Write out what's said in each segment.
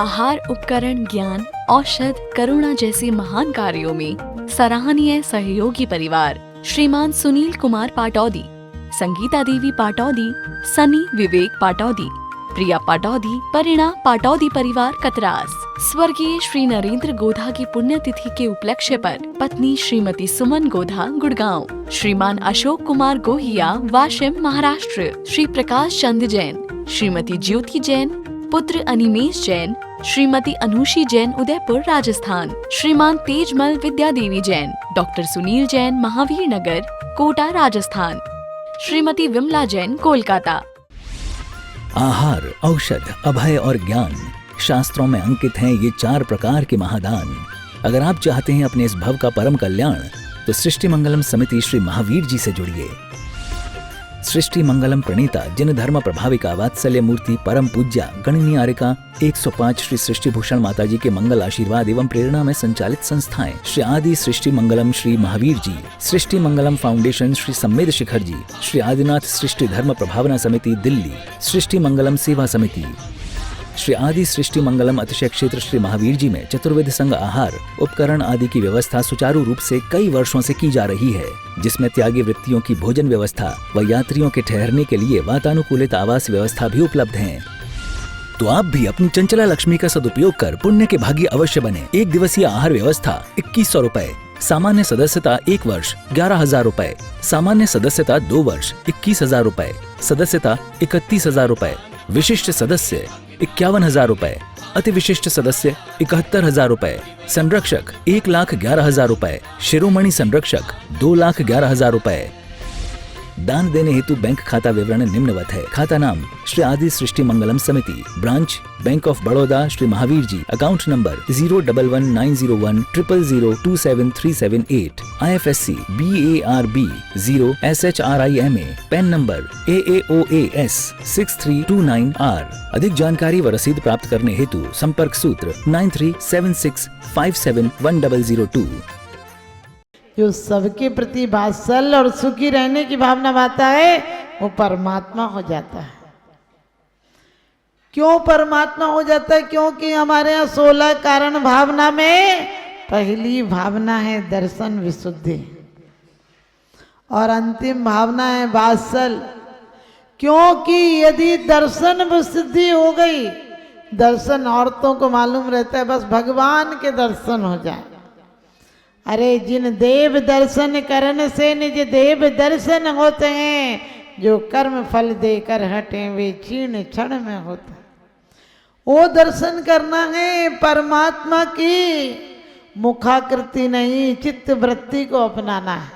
आहार उपकरण, ज्ञान, औषध, करुणा जैसे महान कार्यों में सराहनीय सहयोगी परिवार श्रीमान सुनील कुमार पाटौदी, संगीता देवी पाटौदी, सनी विवेक पाटौदी, प्रिया पाटौदी, परिणा पाटौदी परिवार कतरास। स्वर्गीय श्री नरेंद्र गोधा की पुण्यतिथि के उपलक्ष्य पर पत्नी श्रीमती सुमन गोधा गुड़गांव, श्रीमान अशोक कुमार गोहिया वाशिम महाराष्ट्र, श्री प्रकाश चंद जैन, श्रीमती ज्योति जैन, पुत्र अनिमेश जैन, श्रीमती अनुषी जैन उदयपुर राजस्थान, श्रीमान तेजमल विद्या देवी जैन, डॉक्टर सुनील जैन महावीर नगर कोटा राजस्थान, श्रीमती विमला जैन कोलकाता। आहार, औषध, अभय और ज्ञान शास्त्रों में अंकित हैं ये 4 प्रकार के महादान। अगर आप चाहते हैं अपने इस भव का परम कल्याण तो सृष्टि मंगलम समिति श्री महावीर जी से जुड़िए। सृष्टि मंगलम प्रणीता जिन धर्म प्रभाविका वात्सल्य मूर्ति परम पूज्या गणनीयारिका 105 श्री सृष्टि भूषण माता जी के मंगल आशीर्वाद एवं प्रेरणा में संचालित संस्थाएं श्री आदि सृष्टि मंगलम श्री महावीर जी, सृष्टि मंगलम फाउंडेशन श्री सम्मेद शिखर जी, श्री आदिनाथ सृष्टि धर्म प्रभावना समिति दिल्ली, सृष्टि मंगलम सेवा समिति, श्री आदि सृष्टि मंगलम अतिशय क्षेत्र श्री महावीर जी में चतुर्वेद संघ आहार उपकरण आदि की व्यवस्था सुचारू रूप से कई वर्षों से की जा रही है, जिसमें त्यागी वृत्तियों की भोजन व्यवस्था व यात्रियों के ठहरने के लिए वातानुकूलित आवास व्यवस्था भी उपलब्ध है। तो आप भी अपनी चंचला लक्ष्मी का सदुपयोग कर पुण्य के भागी अवश्य बने। 1 दिवसीय आहार व्यवस्था 2100 रुपए, सामान्य सदस्यता 1 वर्ष 11,000 रुपए, सामान्य सदस्यता 2 वर्ष 21,000 रुपए, सदस्यता 31,000 रुपए, विशिष्ट सदस्य 51,000 रुपए, अति विशिष्ट सदस्य 71,000 रुपए, संरक्षक 1,11,000 रुपए, शिरोमणि संरक्षक 2,11,000 रुपए। दान देने हेतु बैंक खाता विवरण निम्नवत है। खाता नाम श्री आदि Srishti Mangalam Samiti, branch bank of Baroda Shri Mahavir ji, account number 0119010027378, IFSC BARB 0SHRIMA, PAN number AAOAS 6329R। अधिक जानकारी व रसीद प्राप्त करने हेतु संपर्क सूत्र 9376571002। जो सबके प्रति वात्सल्य और सुखी रहने की भावना पाता है वो परमात्मा हो जाता है। क्यों परमात्मा हो जाता है? क्योंकि हमारे यहाँ 16 कारण भावना में पहली भावना है दर्शन विशुद्धि और अंतिम भावना है वात्सल्य। क्योंकि यदि दर्शन विशुद्धि हो गई, दर्शन औरतों को मालूम रहता है बस भगवान के दर्शन हो जाए। अरे जिन देव दर्शन करने से निज देव दर्शन होते हैं, जो कर्म फल देकर हटे वे क्षीण क्षण में होते हैं। वो दर्शन करना है परमात्मा की मुखाकृति नहीं, चित्त वृत्ति को अपनाना है।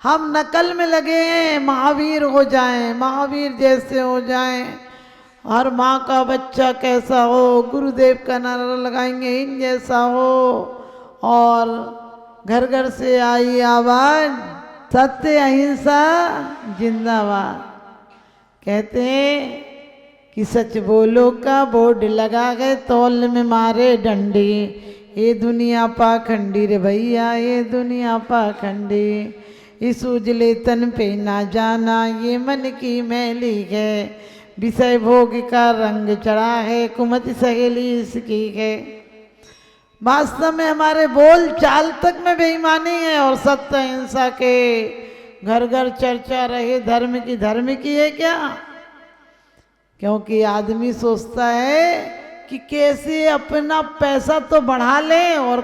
हम नकल में लगे हैं महावीर हो जाएं, महावीर जैसे हो जाएं, हर माँ का बच्चा कैसा हो, गुरुदेव का नारा लगाएंगे इन जैसा हो, और घर घर से आई आवाज सत्य अहिंसा जिंदाबाद। कहते हैं कि सच बोलो का बोर्ड लगा गए तौल में मारे डंडी, ये दुनिया पाखंडी रे भैया, ये दुनिया पाखंडी, इस उजले तन पे ना जाना ये मन की मैली है, विषय भोग का रंग चढ़ा है कुमति सहेली इसकी है। वास्तव में हमारे बोल चाल तक में बेईमानी है और सत्य अहिंसा के घर घर चर्चा रहे धर्म की है क्या? क्योंकि आदमी सोचता है कि कैसे अपना पैसा तो बढ़ा ले और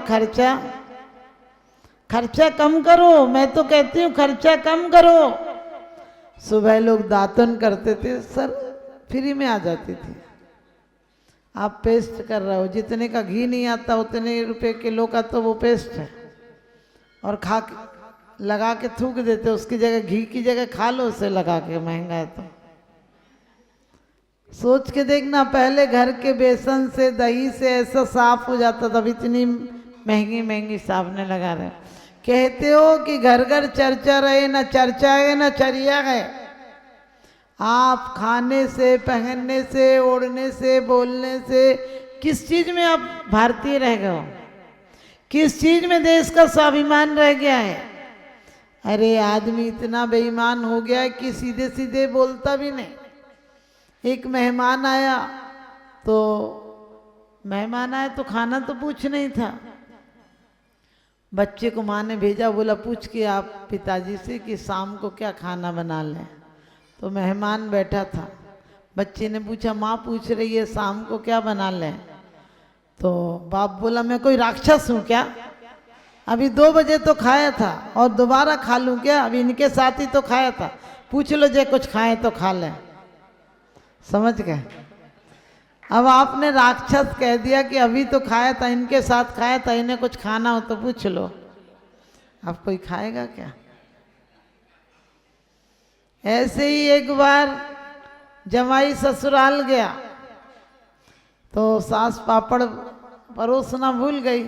खर्चा कम करो। मैं तो कहती हूँ खर्चा कम करो। सुबह लोग दातन करते थे, सर फ्री में आ जाती थी। आप पेस्ट कर रहे हो, जितने का घी नहीं आता उतने रुपए किलो का तो वो पेस्ट है, और खा के लगा के थूक देते, उसकी जगह घी की जगह खा लो उसे लगा के, महंगा है तो। सोच के देखना, पहले घर के बेसन से दही से ऐसा साफ हो जाता था, इतनी महंगी साबुनें लगा रहे। कहते हो कि घर घर चर्चा रहे, ना चर्चा है ना चर्या है। आप खाने से, पहनने से, ओढ़ने से, बोलने से किस चीज में आप भारतीय रह गए हो? किस चीज में देश का स्वाभिमान रह गया है? अरे आदमी इतना बेईमान हो गया है कि सीधे सीधे बोलता भी नहीं। एक मेहमान आया तो मेहमान आए तो खाना तो पूछ नहीं था। बच्चे को माँ ने भेजा, बोला पूछ के आप पिताजी से कि शाम को क्या खाना बना लें। तो मेहमान बैठा था, बच्चे ने पूछा माँ पूछ रही है शाम को क्या बना लें। तो बाप बोला मैं कोई राक्षस हूँ क्या, अभी 2 बजे तो खाया था और दोबारा खा लूँ क्या, अभी इनके साथ ही तो खाया था, पूछ लो जे कुछ खाए तो खा लें। समझ गए? अब आपने राक्षस कह दिया कि अभी तो खाया था, इनके साथ खाया था, इन्हें कुछ खाना हो तो पूछ लो। अब कोई खाएगा क्या? ऐसे ही एक बार जमाई ससुराल गया तो सास पापड़ परोसना भूल गई।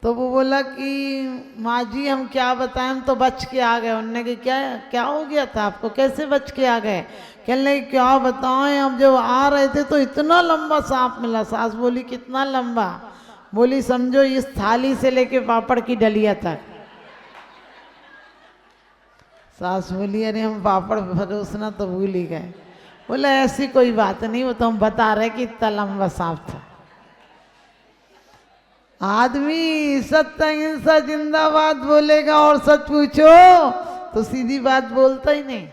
तो वो बोला कि माँ जी हम क्या बताएं, हम तो बच के आ गए। उनने कि क्या हो गया था आपको, कैसे बच के आ गए? कहने लगे क्या बताएं, हम जब आ रहे थे तो इतना लंबा सांप मिला। सास बोली कितना लंबा? बोली समझो इस थाली से लेके पापड़ की डलिया तक। सास बोली अरे हम पापड़ परोसना तो भूल ही गए। बोला ऐसी कोई बात नहीं, वो तो हम बता रहे कि इतना लंबा सांप था। आदमी सत्य अहिंसा जिंदाबाद बोलेगा और सच पूछो तो सीधी बात बोलता ही नहीं।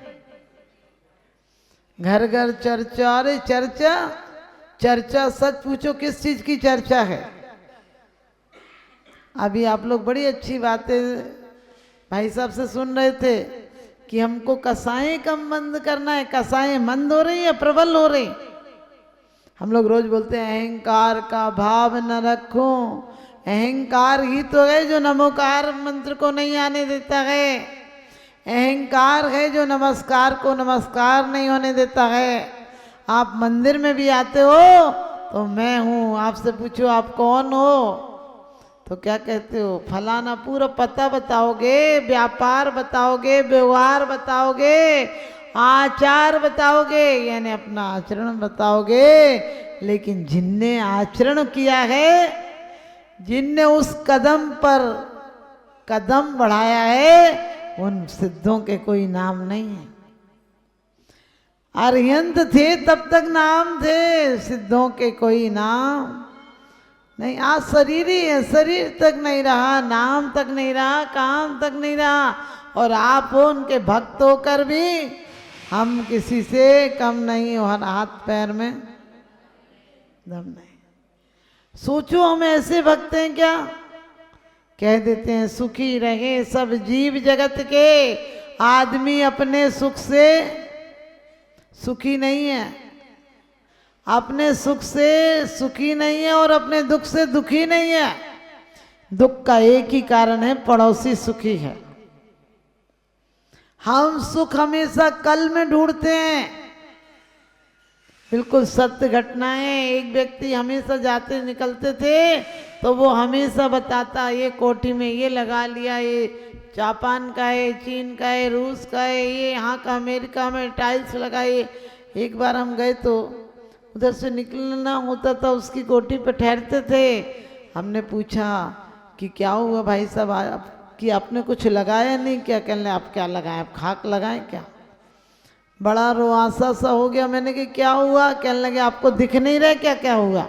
घर घर चर्चा, अरे चर्चा चर्चा, सच पूछो किस चीज की चर्चा है? अभी आप लोग बड़ी अच्छी बातें भाई साहब से सुन रहे थे कि हमको कसाएं कम बंद करना है। कसाएं मंद हो रही है, प्रबल हो रही। हम लोग रोज बोलते हैं अहंकार का भाव न रखो। अहंकार ही तो है जो नमोकार मंत्र को नहीं आने देता है। अहंकार है जो नमस्कार को नमस्कार नहीं होने देता है। आप मंदिर में भी आते हो तो मैं हूँ, आपसे पूछो आप कौन हो तो क्या कहते हो? फलाना। पूरा पता बताओगे, व्यापार बताओगे, व्यवहार बताओगे, आचार बताओगे, यानी अपना आचरण बताओगे। लेकिन जिनने आचरण किया है, जिनने उस कदम पर कदम बढ़ाया है, उन सिद्धों के कोई नाम नहीं है। अरिहंत थे तब तक नाम थे, सिद्धों के कोई नाम नहीं। आज शरीर ही है, शरीर तक नहीं रहा, नाम तक नहीं रहा, काम तक नहीं रहा। और आप हो उनके भक्त होकर भी हम किसी से कम नहीं हो। हाथ पैर में दम नहीं। सोचो हम ऐसे भक्त हैं क्या? कह देते हैं सुखी रहे सब जीव जगत के। आदमी अपने सुख से सुखी नहीं है, अपने सुख से सुखी नहीं है और अपने दुख से दुखी नहीं है। दुख का एक ही कारण है, पड़ोसी सुखी है। हम सुख हमेशा कल में ढूंढते हैं। बिल्कुल सत्य घटना है। एक व्यक्ति हमेशा जाते निकलते थे तो वो हमेशा बताता ये कोठी में ये लगा लिया, ये जापान का है, चीन का है, रूस का है, ये यहाँ का अमेरिका में टाइल्स लगाए। एक बार हम गए तो उधर से निकलना होता था, उसकी कोठी पे ठहरते थे। हमने पूछा कि क्या हुआ भाई साहब कि आपने कुछ लगाया नहीं क्या? कहने आप क्या लगाएं, आप खाक लगाएं क्या? बड़ा रुआसा सा हो गया। मैंने कि क्या हुआ? कहने लगे आपको दिख नहीं रहा क्या क्या हुआ?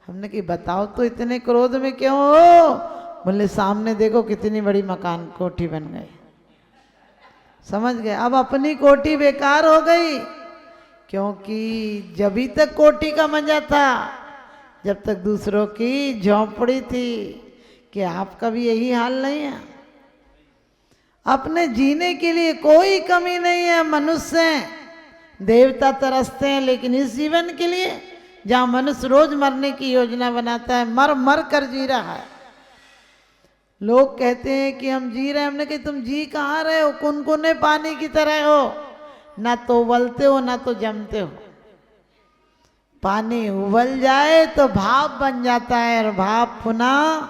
हमने कि बताओ तो इतने क्रोध में क्यों हो? बोले सामने देखो कितनी बड़ी मकान कोठी बन गई। समझ गए? अब अपनी कोठी बेकार हो गई, क्योंकि जभी तक कोठी का मजा था जब तक दूसरों की झोंपड़ी थी। कि आपका भी यही हाल नहीं है? अपने जीने के लिए कोई कमी नहीं है। मनुष्य हैं, देवता तरसते हैं, लेकिन इस जीवन के लिए जहाँ मनुष्य रोज मरने की योजना बनाता है, मर मर कर जी रहा है। लोग कहते हैं कि हम जी रहे हैं। हमने कहा तुम जी कहाँ रहे हो? कुनकुने पानी की तरह हो, ना तो उबलते हो ना तो जमते हो। पानी उबल जाए तो भाप बन जाता है और भाप पुनः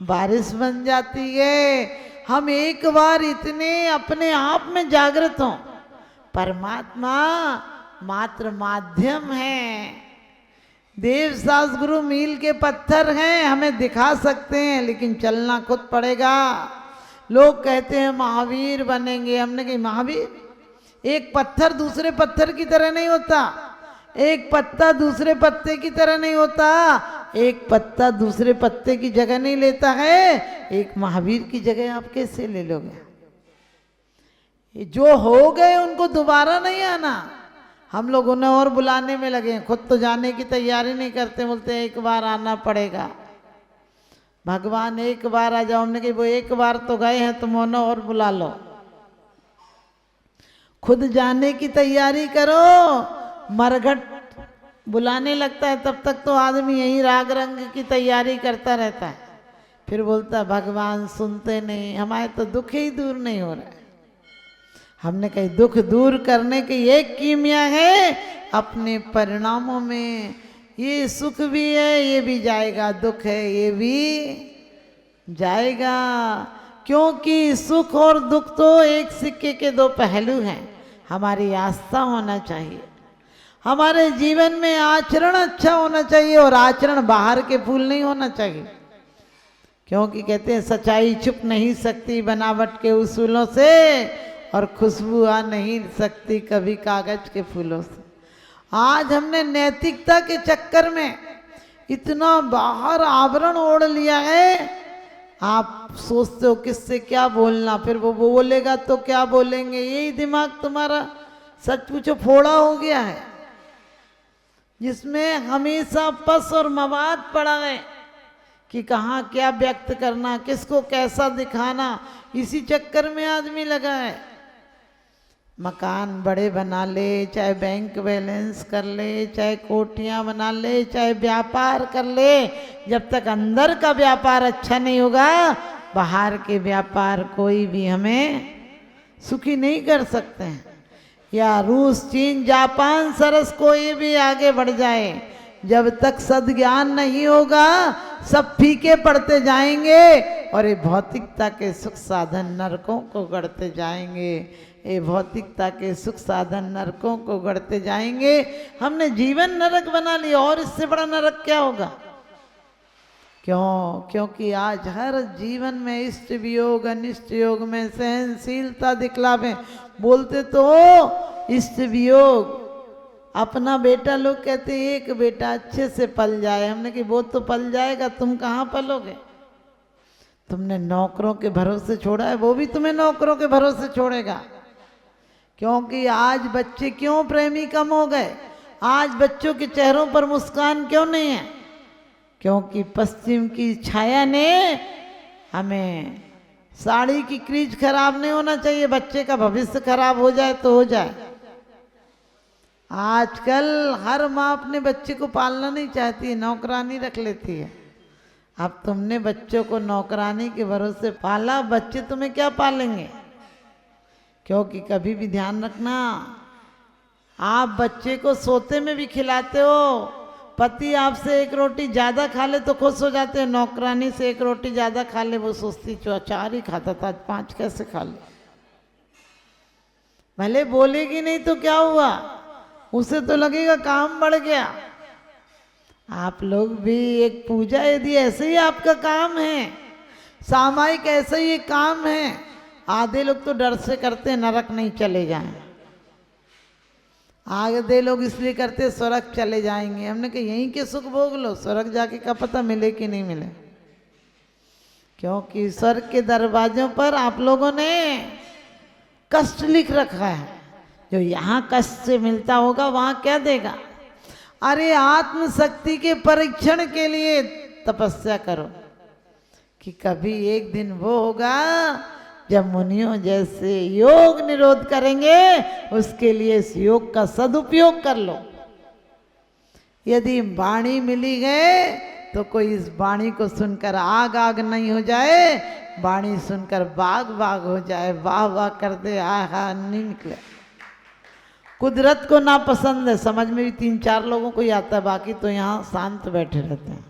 बारिश बन जाती है। हम एक बार इतने अपने आप में जागृत हों, परमात्मा मात्र माध्यम है। देव शास्त्र गुरु मील के पत्थर हैं, हमें दिखा सकते हैं, लेकिन चलना खुद पड़ेगा। लोग कहते हैं महावीर बनेंगे। हमने कहा महावीर एक पत्थर दूसरे पत्थर की तरह नहीं होता। एक पत्ता दूसरे पत्ते की तरह नहीं होता, एक पत्ता दूसरे पत्ते की जगह नहीं लेता है। एक महावीर की जगह आप कैसे ले लोगे? ये जो हो गए उनको दोबारा नहीं आना। हम लोग उन्हें और बुलाने में लगे, खुद तो जाने की तैयारी नहीं करते, बोलते हैं एक बार आना पड़ेगा। भगवान एक बार आ जाओ, हमने कही वो एक बार तो गए हैं, तुम उन्हें और बुला लो। खुद जाने की तैयारी करो। मरघट बुलाने लगता है तब तक तो आदमी यही राग रंग की तैयारी करता रहता है, फिर बोलता है भगवान सुनते नहीं, हमारे तो दुख ही दूर नहीं हो रहा है। हमने कही दुख दूर करने की एक कीमिया है, अपने परिणामों में ये सुख भी है ये भी जाएगा, दुख है ये भी जाएगा। क्योंकि सुख और दुख तो एक सिक्के के दो पहलू हैं। हमारी आस्था होना चाहिए, हमारे जीवन में आचरण अच्छा होना चाहिए, और आचरण बाहर के फूल नहीं होना चाहिए। क्योंकि कहते हैं सच्चाई छुप नहीं सकती बनावट के उसूलों से, और खुशबू आ नहीं सकती कभी कागज के फूलों से। आज हमने नैतिकता के चक्कर में इतना बाहर आवरण ओढ़ लिया है। आप सोचते हो किससे क्या बोलना, फिर वो बोलेगा तो क्या बोलेंगे, यही दिमाग तुम्हारा सच पूछो फोड़ा हो गया है, जिसमें हमेशा पस और मवाद पड़ा है कि कहाँ क्या व्यक्त करना, किसको कैसा दिखाना। इसी चक्कर में आदमी लगा है। मकान बड़े बना ले, चाहे बैंक बैलेंस कर ले, चाहे कोठियाँ बना ले, चाहे व्यापार कर ले, जब तक अंदर का व्यापार अच्छा नहीं होगा, बाहर के व्यापार कोई भी हमें सुखी नहीं कर सकते हैं। या रूस, चीन, जापान, सरस कोई भी आगे बढ़ जाए, जब तक सद्ज्ञान नहीं होगा सब फीके पड़ते जाएंगे, और ये भौतिकता के सुख साधन नरकों को गढ़ते जाएंगे। ये भौतिकता के सुख साधन नरकों को गढ़ते जाएंगे। हमने जीवन नरक बना लिया, और इससे बड़ा नरक क्या होगा? क्यों? क्योंकि आज हर जीवन में इष्ट वियोग अनिष्ट योग में सहनशीलता दिखलावे। बोलते तो इष्ट वियोग, अपना बेटा लोग कहते एक बेटा अच्छे से पल जाए, हमने कि वो तो पल जाएगा, तुम कहाँ पलोगे? तुमने नौकरों के भरोसे छोड़ा है, वो भी तुम्हें नौकरों के भरोसे छोड़ेगा। क्योंकि आज बच्चे क्यों प्रेमी कम हो गए? आज बच्चों के चेहरों पर मुस्कान क्यों नहीं है? क्योंकि पश्चिम की छाया ने हमें साड़ी की क्रीज खराब नहीं होना चाहिए, बच्चे का भविष्य खराब हो जाए तो हो जाए। आजकल हर माँ अपने बच्चे को पालना नहीं चाहती है, नौकरानी रख लेती है। अब तुमने बच्चों को नौकरानी के भरोसे पाला, बच्चे तुम्हें क्या पालेंगे? क्योंकि कभी भी ध्यान रखना, आप बच्चे को सोते में भी खिलाते हो, पति आपसे एक रोटी ज़्यादा खा ले तो खुश हो जाते हैं, नौकरानी से एक रोटी ज़्यादा खा ले वो सोचती 4 ही खाता था, आज 5 कैसे खा ले। भले बोलेगी नहीं तो क्या हुआ, उसे तो लगेगा काम बढ़ गया। आप लोग भी एक पूजा यदि ऐसे ही आपका काम है, सामायिक ऐसे ही काम है, आधे लोग तो डर से करते हैं नरक नहीं चले जाएं, आधे लोग इसलिए करते स्वर्ग चले जाएंगे। हमने कहा यहीं के सुख भोग लो, स्वर्ग जाके क्या पता मिले कि नहीं मिले। क्योंकि स्वर्ग के दरवाजों पर आप लोगों ने कष्ट लिख रखा है, जो यहाँ कष्ट से मिलता होगा वहाँ क्या देगा। अरे आत्मशक्ति के परीक्षण के लिए तपस्या करो कि कभी एक दिन वो होगा जब मुनियों जैसे योग निरोध करेंगे, उसके लिए इस योग का सदुपयोग कर लो। यदि वाणी मिली है तो कोई इस वाणी को सुनकर आग आग नहीं हो जाए, वाणी सुनकर बाग बाग हो जाए, वाह वाह कर दे, आहा नहीं निकले। कुदरत को ना पसंद है, समझ में भी 3-4 लोगों को ही आता है, बाकी तो यहाँ शांत बैठे रहते हैं।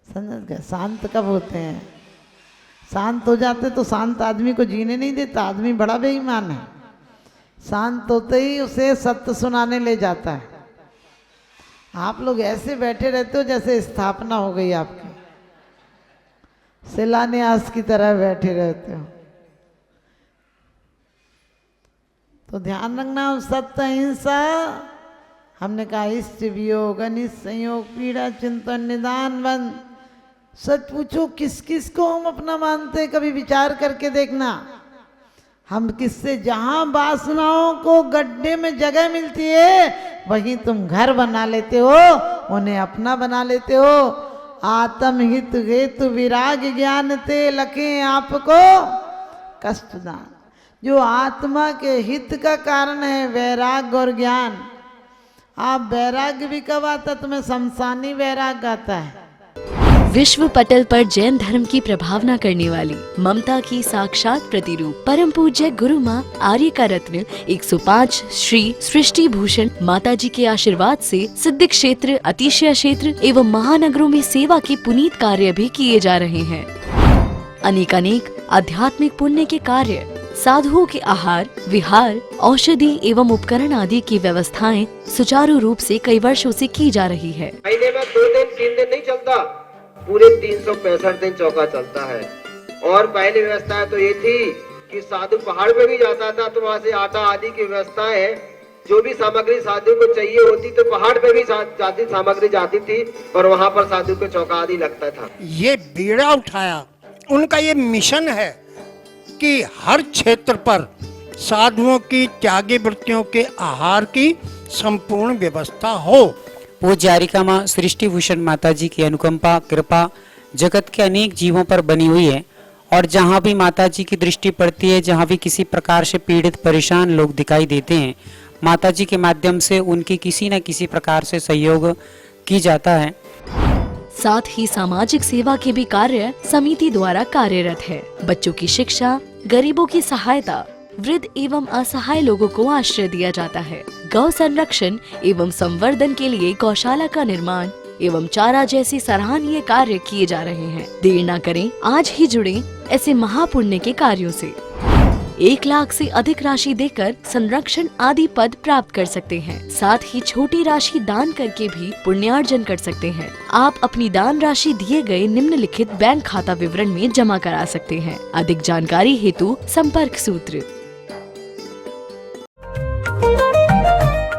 समझ गए? शांत कब होते हैं? शांत हो जाते तो शांत आदमी को जीने नहीं देता, आदमी बड़ा बेईमान है। शांत होते ही उसे सत्य सुनाने ले जाता है। आप लोग ऐसे बैठे रहते हो जैसे स्थापना हो गई आपकी, शिलान्यास की तरह बैठे रहते हो। तो ध्यान रखना, सत्य अहिंसा हमने कहा इष्ट वियोग, अनिष्ट संयोग, पीड़ा, चिंतन, निदान, बंध। सच पूछो किस किस को हम अपना मानते हैं, कभी विचार करके देखना। हम किससे, जहां वासनाओं को गड्ढे में जगह मिलती है वहीं तुम घर बना लेते हो, उन्हें अपना बना लेते हो। आत्महित हेतु विराग ज्ञान ते लखे आपको कष्टदान। जो आत्मा के हित का कारण है वैराग और ज्ञान। आप वैराग्य भी कब आता, तुम्हें शमशानी वैराग आता है। विश्व पटल पर जैन धर्म की प्रभावना करने वाली ममता की साक्षात प्रतिरूप परम पूज्य गुरु माँ आर्य का रत्न 105 श्री सृष्टि भूषण माता जी के आशीर्वाद से सिद्ध क्षेत्र, अतिशय क्षेत्र एवं महानगरों में सेवा के पुनीत कार्य भी किए जा रहे हैं। अनेकानेक आध्यात्मिक पुण्य के कार्य, साधुओं के आहार, विहार, औषधि एवं उपकरण आदि की व्यवस्थाएं सुचारू रूप से कई वर्षों से की जा रही है। महीने में 2 दिन 3 दिन नहीं चलता, पूरे 365 दिन चौका चलता है। और पहली व्यवस्था तो ये थी कि साधु पहाड़ पे भी जाता था तो वहाँ से आटा आदि की व्यवस्था है, जो भी सामग्री साधु को चाहिए होती तो पहाड़ पे भी जाती सामग्री जाती थी और वहाँ पर साधु को चौका आदि लगता था। ये बीड़ा उठाया, उनका ये मिशन है कि हर क्षेत्र पर साधुओं की त्यागी वृत्तियों के आहार की संपूर्ण व्यवस्था हो। पूज्य आर्यिका माँ सृष्टि भूषण माता जी की अनुकंपा कृपा जगत के अनेक जीवों पर बनी हुई है और जहाँ भी माता जी की दृष्टि पड़ती है, जहाँ भी किसी प्रकार से पीड़ित परेशान लोग दिखाई देते हैं, माता जी के माध्यम से उनकी किसी न किसी प्रकार से सहयोग की जाता है। साथ ही सामाजिक सेवा के भी कार्य समिति द्वारा कार्यरत है। बच्चों की शिक्षा, गरीबों की सहायता, वृद्ध एवं असहाय लोगों को आश्रय दिया जाता है। गौ संरक्षण एवं संवर्धन के लिए गौशाला का निर्माण एवं चारा जैसे सराहनीय कार्य किए जा रहे हैं। देर न करें, आज ही जुड़े ऐसे महापुण्य के कार्यों से। 1 लाख से अधिक राशि देकर संरक्षण आदि पद प्राप्त कर सकते हैं। साथ ही छोटी राशि दान करके भी पुण्यार्जन कर सकते हैं। आप अपनी दान राशि दिए गए निम्नलिखित बैंक खाता विवरण में जमा करा सकते हैं। अधिक जानकारी हेतु संपर्क सूत्र।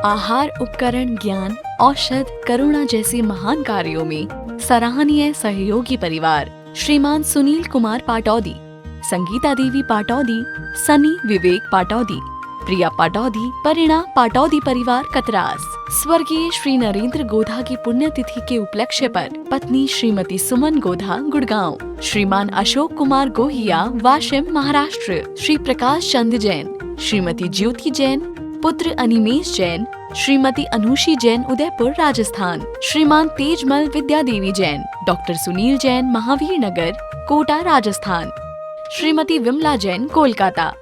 आहार, उपकरण, ज्ञान, औषध, करुणा जैसे महान कार्यों में सराहनीय सहयोगी परिवार श्रीमान सुनील कुमार पाटौदी, संगीता देवी पाटौदी, सनी विवेक पाटौदी, प्रिया पाटौदी, परिणा पाटौदी परिवार कतरास। स्वर्गीय श्री नरेंद्र गोधा की पुण्यतिथि के उपलक्ष्य पर पत्नी श्रीमती सुमन गोधा गुड़गांव, श्रीमान अशोक कुमार गोहिया वाशिम महाराष्ट्र, श्री प्रकाश चंद जैन, श्रीमती ज्योति जैन, पुत्र अनिमेश जैन, श्रीमती अनुषी जैन उदयपुर राजस्थान, श्रीमान तेजमल विद्या देवी जैन, डॉक्टर सुनील जैन महावीर नगर कोटा राजस्थान, श्रीमती विमला जैन कोलकाता,